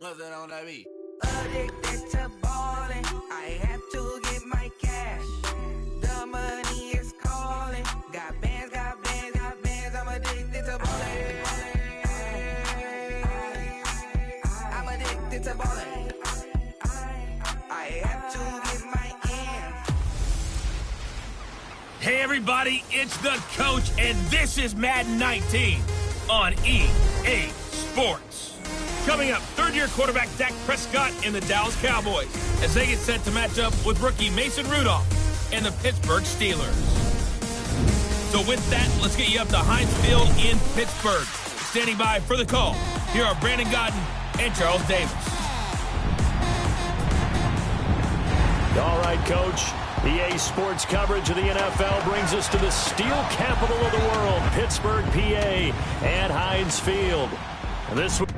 What's that on that beat? Addicted to ballin', I have to get my cash. The money is calling. Got bands, got bands, got bands. I'm addicted to ballin'. I'm addicted to ballin'. I have to get my ends. Hey everybody, it's the coach, and this is Madden 19 on EA Sports. Coming up, third-year quarterback Dak Prescott and the Dallas Cowboys as they get set to match up with rookie Mason Rudolph and the Pittsburgh Steelers. So with that, let's get you up to Heinz Field in Pittsburgh. Standing by for the call, here are Brandon Godden and Charles Davis. All right, Coach. EA Sports coverage of the NFL brings us to the steel capital of the world, Pittsburgh, PA, at Heinz Field. And this was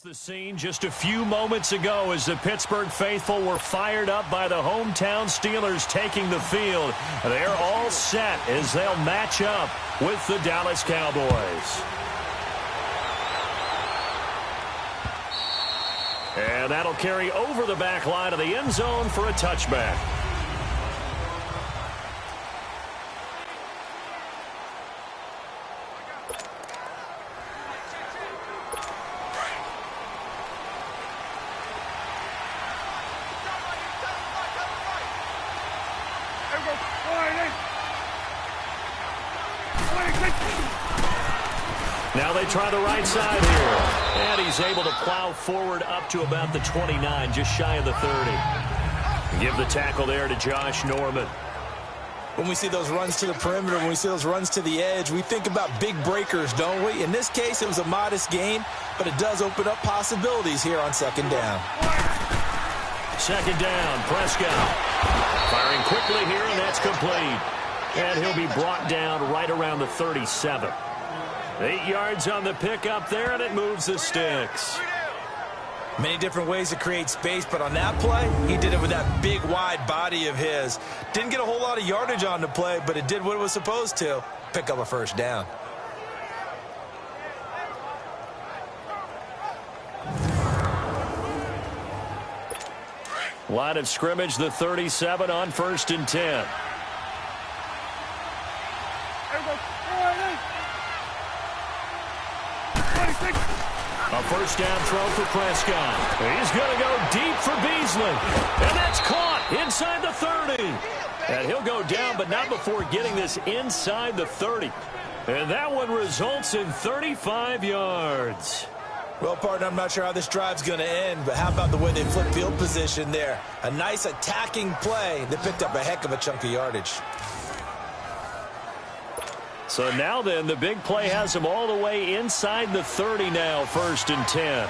the scene just a few moments ago as the Pittsburgh faithful were fired up by the hometown Steelers taking the field. They're all set as they'll match up with the Dallas Cowboys. And that'll carry over the back line of the end zone for a touchback. Now they try the right side here. And he's able to plow forward up to about the 29, just shy of the 30. Give the tackle there to Josh Norman. When we see those runs to the perimeter, when we see those runs to the edge, we think about big breakers, don't we? In this case, it was a modest gain, but it does open up possibilities here on second down. Second down, Prescott. Firing quickly here, and that's complete. And he'll be brought down right around the 37. 8 yards on the pickup there, and it moves the sticks. Many different ways to create space, but on that play, he did it with that big, wide body of his. Didn't get a whole lot of yardage on the play, but it did what it was supposed to, pick up a first down. Line of scrimmage, the 37 on 1st and 10. A first down throw for Prescott. He's going to go deep for Beasley. And that's caught inside the 30. And he'll go down, but not before getting this inside the 30. And that one results in 35 yards. Well, partner, I'm not sure how this drive's going to end, but how about the way they flip field position there? A nice attacking play that picked up a heck of a chunk of yardage. So now then, the big play has him all the way inside the 30 now, 1st and 10.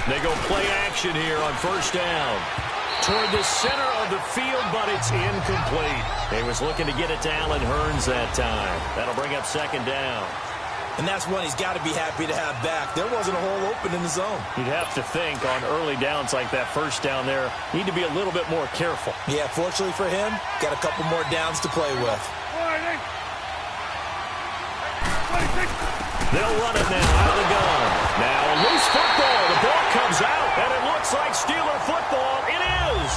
They go play action here on 1st down. Toward the center of the field, but it's incomplete. He was looking to get it to Allen Hurns that time. That'll bring up second down. And that's one he's got to be happy to have back. There wasn't a hole open in the zone. You'd have to think on early downs like that first down there, need to be a little bit more careful. Yeah, fortunately for him, got a couple more downs to play with. They'll run it now out of the gun. Now a loose football. The ball comes out, and it looks like Steeler football. It is.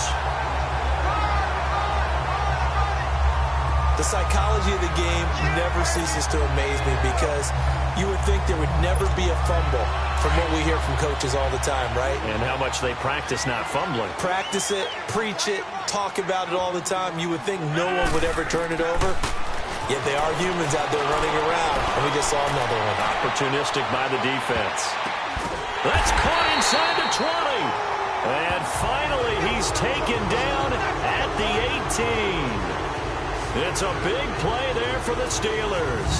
The psychology of the game never ceases to amaze me because you would think there would never be a fumble from what we hear from coaches all the time, right? And how much they practice not fumbling. Practice it, preach it, talk about it all the time. You would think no one would ever turn it over. Yet they are humans out there running around, and we just saw another one. Opportunistic by the defense. That's caught inside the 20. And finally, he's taken down at the 18. It's a big play there for the Steelers.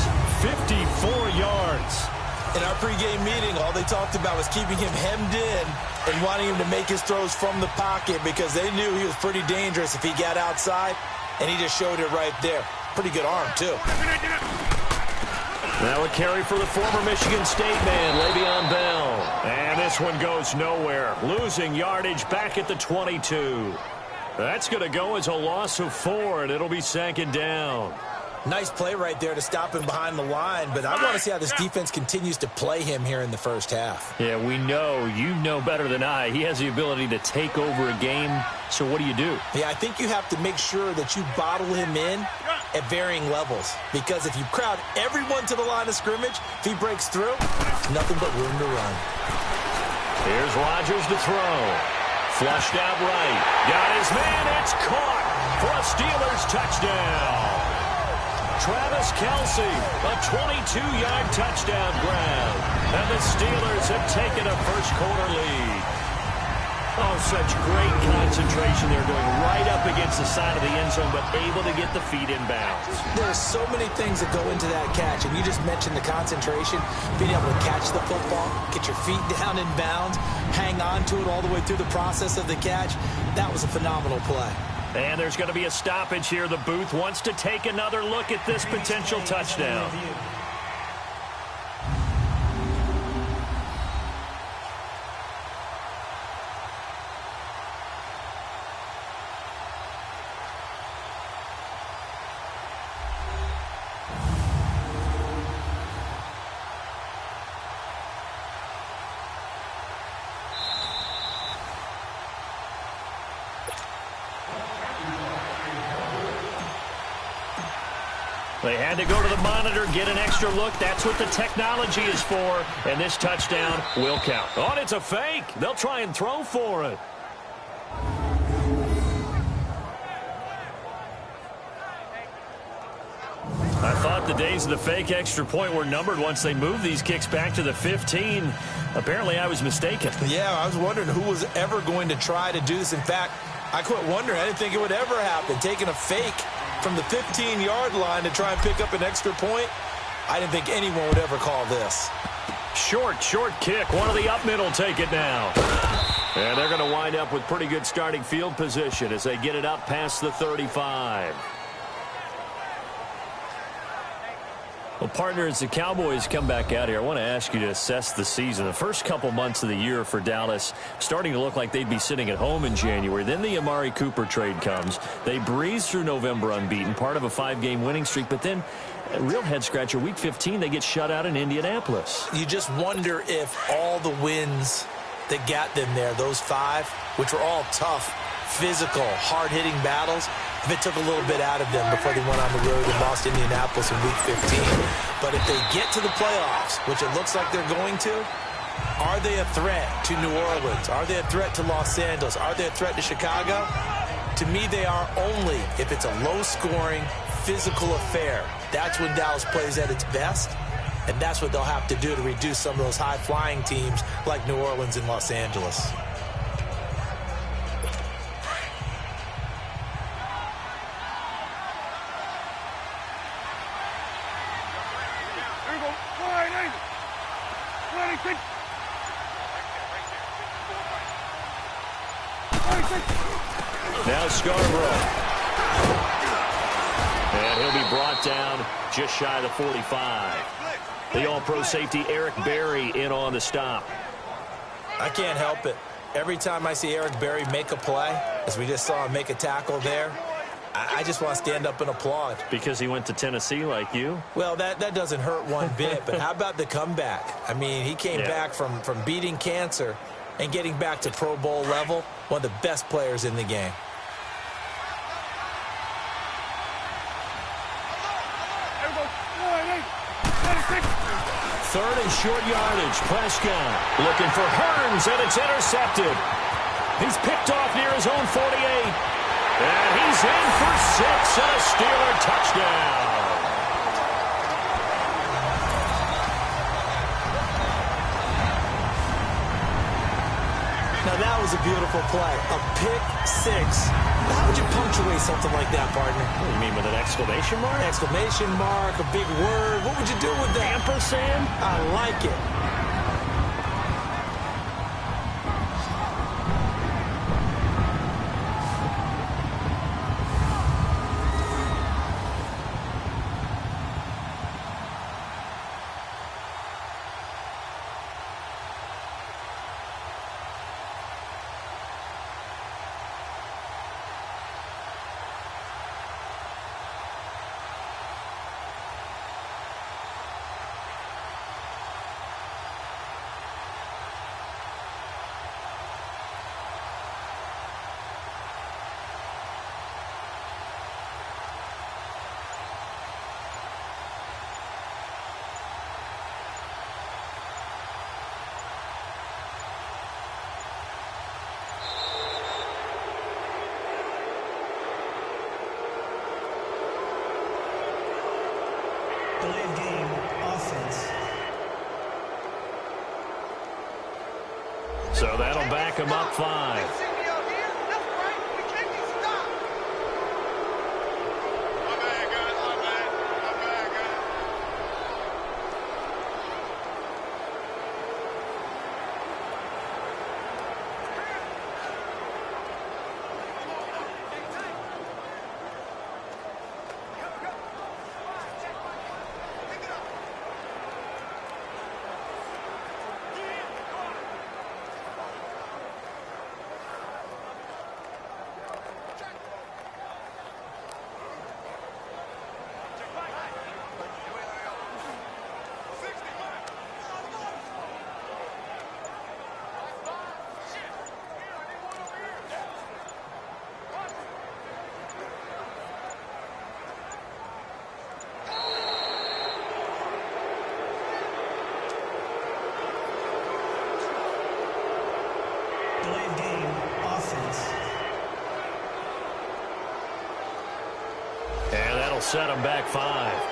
54 yards. In our pregame meeting, all they talked about was keeping him hemmed in and wanting him to make his throws from the pocket because they knew he was pretty dangerous if he got outside, and he just showed it right there. Pretty good arm, too. Now a carry for the former Michigan State man, Le'Veon Bell. And this one goes nowhere. Losing yardage back at the 22. That's going to go as a loss of 4, and it'll be second down. Nice play right there to stop him behind the line, but I want to see how this defense continues to play him here in the first half. Yeah, we know. You know better than I. He has the ability to take over a game, so what do you do? Yeah, I think you have to make sure that you bottle him in at varying levels, because if you crowd everyone to the line of scrimmage, if he breaks through, nothing but room to run. Here's Rodgers to throw. Flushed out right. Got his man. It's caught for a Steelers touchdown. Travis Kelce, a 22-yard touchdown grab. And the Steelers have taken a first-quarter lead. Oh, such great concentration there, going right up against the side of the end zone, but able to get the feet in bounds. There's so many things that go into that catch, and you just mentioned the concentration, being able to catch the football, get your feet down in bounds, hang on to it all the way through the process of the catch. That was a phenomenal play. And there's going to be a stoppage here. The booth wants to take another look at this potential touchdown. They had to go to the monitor, get an extra look. That's what the technology is for. And this touchdown will count. Oh, and it's a fake. They'll try and throw for it. I thought the days of the fake extra point were numbered once they moved these kicks back to the 15. Apparently, I was mistaken. Yeah, I was wondering who was ever going to try to do this. In fact, I quit wondering. I didn't think it would ever happen. Taking a fake from the 15-yard line to try and pick up an extra point, I didn't think anyone would ever call this. Short kick. One of the up mid will take it now. And they're going to wind up with pretty good starting field position as they get it up past the 35. Well, partner, as the Cowboys come back out here, I want to ask you to assess the season. The first couple months of the year for Dallas starting to look like they'd be sitting at home in January. Then the Amari Cooper trade comes. They breeze through November unbeaten, part of a 5-game winning streak. But then, a real head-scratcher, Week 15, they get shut out in Indianapolis. You just wonder if all the wins that got them there, those 5, which were all tough, physical, hard-hitting battles, if it took a little bit out of them before they went on the road and lost Indianapolis in Week 15. But if they get to the playoffs, which it looks like they're going to, are they a threat to New Orleans? Are they a threat to Los Angeles? Are they a threat to Chicago? To me, they are only if it's a low-scoring, physical affair. That's when Dallas plays at its best, and that's what they'll have to do to reduce some of those high-flying teams like New Orleans and Los Angeles. Now Scarborough. And he'll be brought down just shy of the 45. The All-Pro safety Eric Berry in on the stop. I can't help it. Every time I see Eric Berry make a play, as we just saw him make a tackle there, I just want to stand up and applaud. Because he went to Tennessee like you? Well, that doesn't hurt one bit, but how about the comeback? I mean, he came back from beating cancer and getting back to Pro Bowl level, one of the best players in the game. Third and short yardage. Prescott looking for Hearns, and it's intercepted. He's picked off near his own 48. And he's in for 6 and a Steeler touchdown. Now, that was a beautiful play. A pick six. How would you punctuate something like that, partner? What do you mean, with an exclamation mark? Exclamation mark, a big word. What would you do with that? Ampersand? I like it. Delayed game, offense. So that'll back him up 5. Delayed game, offense. And that'll set him back 5.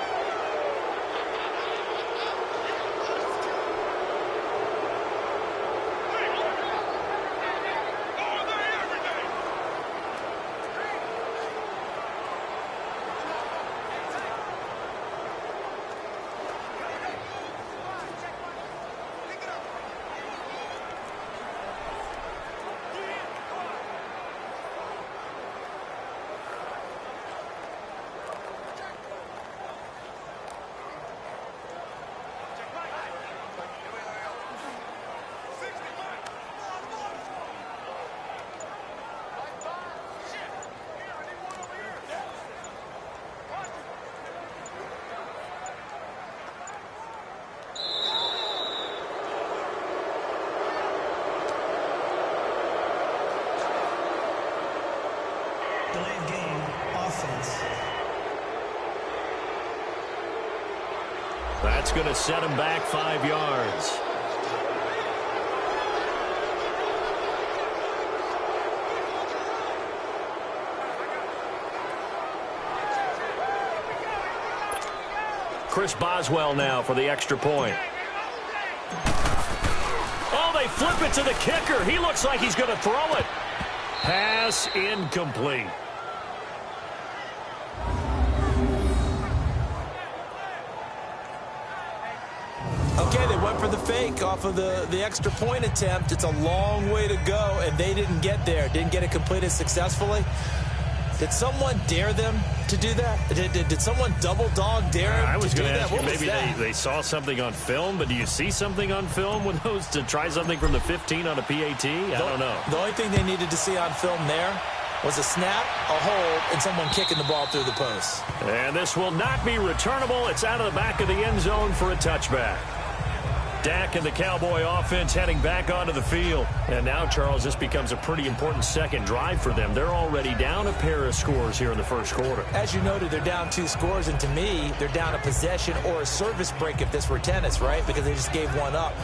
Delayed game, offense. That's going to set him back 5 yards. Chris Boswell now for the extra point. Oh, they flip it to the kicker. He looks like he's going to throw it. Pass incomplete. Okay, they went for the fake off of the extra point attempt. It's a long way to go, and they didn't get there. Didn't get it completed successfully. Did someone dare them to do that? Did someone double dog dare them I was to do going to that? ask you, What was maybe that? they saw something on film, but do you see something on film with those to try something from the 15 on a PAT? I don't know. The only thing they needed to see on film there was a snap, a hold, and someone kicking the ball through the post. And this will not be returnable. It's out of the back of the end zone for a touchback. Dak and the Cowboy offense heading back onto the field. And now, Charles, this becomes a pretty important second drive for them. They're already down a pair of scores here in the first quarter. As you noted, they're down 2 scores, and to me, they're down a possession or a service break if this were tennis, right? Because they just gave one up.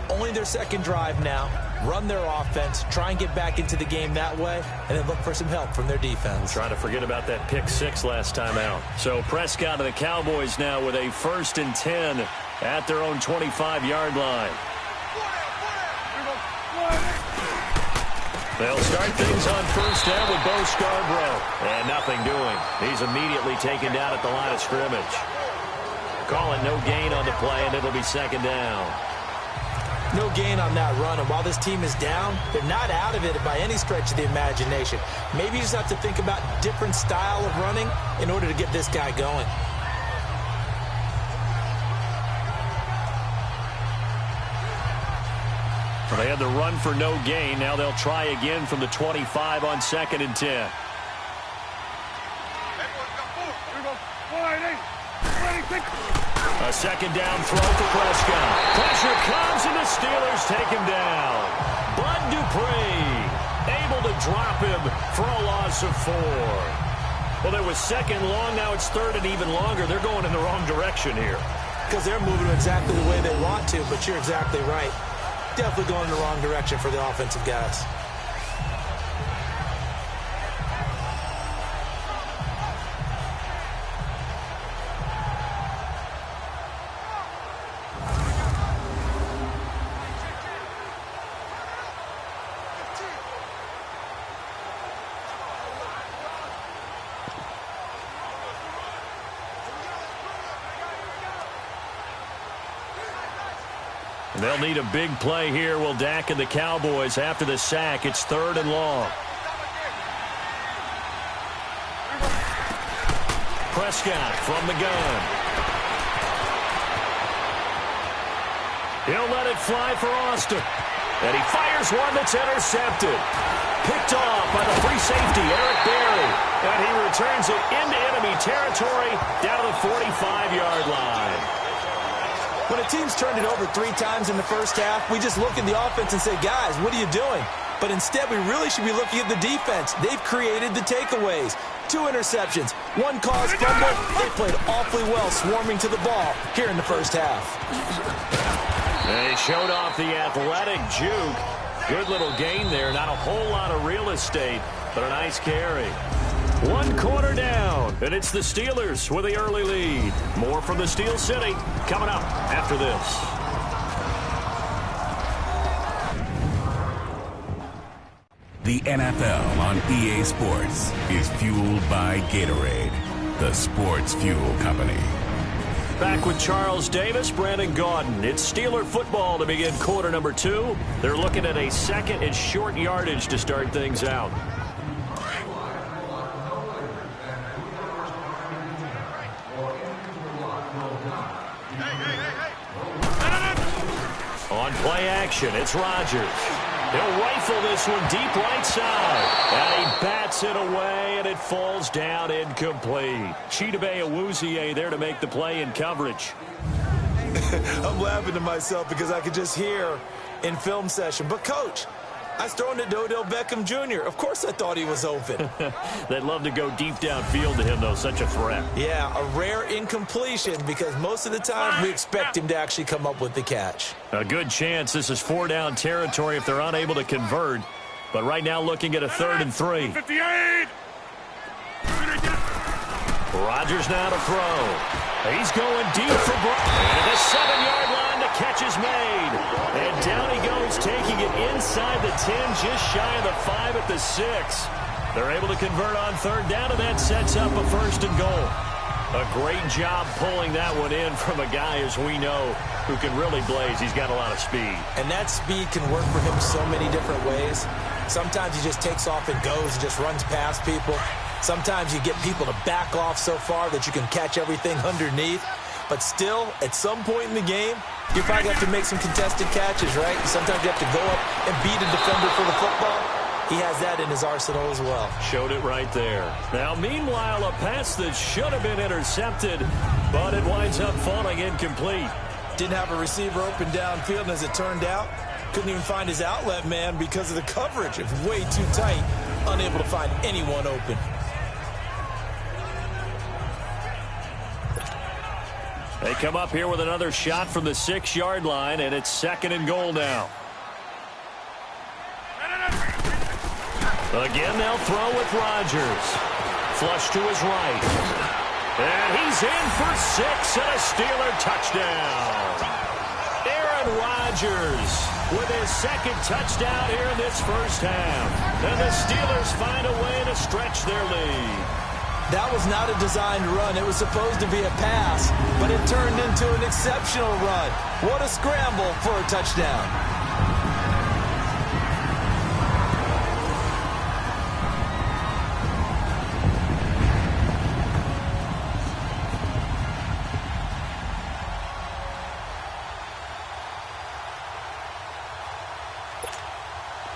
Only their second drive now. Run their offense, try and get back into the game that way, and then look for some help from their defense. Trying to forget about that pick 6 last time out. So Prescott and the Cowboys now with a 1st and 10 at their own 25-yard line. They'll start things on 1st down with Bo Scarborough. And nothing doing. He's immediately taken down at the line of scrimmage. Call it no gain on the play, and it'll be 2nd down. No gain on that run, and while this team is down, they're not out of it by any stretch of the imagination. Maybe you just have to think about different style of running in order to get this guy going. Well, they had the run for no gain. Now they'll try again from the 25 on 2nd and 10. A 2nd down throw for Prescott. Pressure comes, and the Steelers take him down. Bud Dupree able to drop him for a loss of 4. Well, there was 2nd long. Now it's 3rd and even longer. They're going in the wrong direction here. Because they're moving exactly the way they want to, but you're exactly right. Definitely going in the wrong direction for the offensive guys. They'll need a big play here, will Dak and the Cowboys after the sack. It's 3rd and long. Prescott from the gun. He'll let it fly for Austin. And he fires one that's intercepted. Picked off by the free safety, Eric Berry. And he returns it into enemy territory down to the 45-yard line. When a team's turned it over 3 times in the first half, we just look at the offense and say, guys, what are you doing? But instead, we really should be looking at the defense. They've created the takeaways. 2 interceptions, 1 caused fumble. They played awfully well swarming to the ball here in the first half. They showed off the athletic juke. Good little gain there. Not a whole lot of real estate, but a nice carry. 1 quarter down, and it's the Steelers with the early lead. More from the Steel City coming up after this. The NFL on EA Sports is fueled by Gatorade, the sports fuel company. Back with Charles Davis, Brandon Gaudin. It's Steeler football to begin quarter number 2. They're looking at a 2nd and short yardage to start things out. On play action, it's Rodgers. He'll rifle this one deep right side. And he bats it away, and it falls down incomplete. Chidobe Awuzie there to make the play in coverage. I'm laughing to myself because I could just hear in film session, but Coach, I was throwing to Odell Beckham Jr. Of course I thought he was open. They'd love to go deep downfield to him, though. Such a threat. Yeah, a rare incompletion because most of the time we expect him to actually come up with the catch. A good chance this is 4-down territory if they're unable to convert. But right now looking at a 3rd and 3. 58! Rodgers now to throw. He's going deep for and the 7-yard line, the catch is made. And down he goes, taking it inside the 10, just shy of the 5 at the 6. They're able to convert on 3rd down, and that sets up a 1st and goal. A great job pulling that one in from a guy, as we know, who can really blaze. He's got a lot of speed. And that speed can work for him so many different ways. Sometimes he just takes off and goes and just runs past people. Sometimes you get people to back off so far that you can catch everything underneath. But still, at some point in the game, you probably have to make some contested catches, right? Sometimes you have to go up and beat a defender for the football. He has that in his arsenal as well. Showed it right there. Now, meanwhile, a pass that should have been intercepted, but it winds up falling incomplete. Didn't have a receiver open downfield, and as it turned out, couldn't even find his outlet man because of the coverage. It was way too tight, unable to find anyone open. They come up here with another shot from the 6-yard line, and it's 2nd and goal now. Again, they'll throw with Rodgers. Flush to his right. And he's in for 6 and a Steeler touchdown. Aaron Rodgers with his 2nd touchdown here in this first half. And the Steelers find a way to stretch their lead. That was not a designed run. It was supposed to be a pass, but it turned into an exceptional run. What a scramble for a touchdown.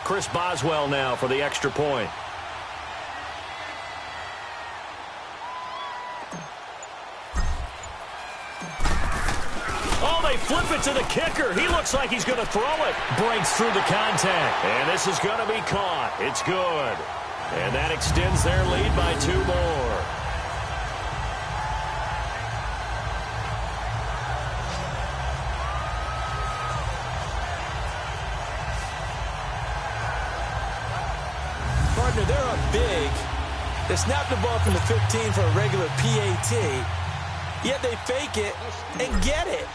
Chris Boswell now for the extra point. Oh, they flip it to the kicker. He looks like he's going to throw it. Breaks through the contact. And this is going to be caught. It's good. And that extends their lead by 2 more. Partner, they're up big. They snapped the ball from the 15 for a regular PAT. Yet they fake it and get it.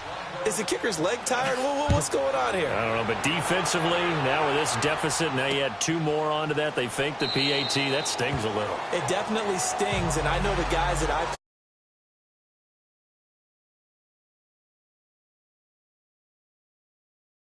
Is the kicker's leg tired? What's going on here? I don't know, but defensively, now with this deficit, now you add 2 more onto that. They fake the PAT. That stings a little. It definitely stings, and I know the guys that I've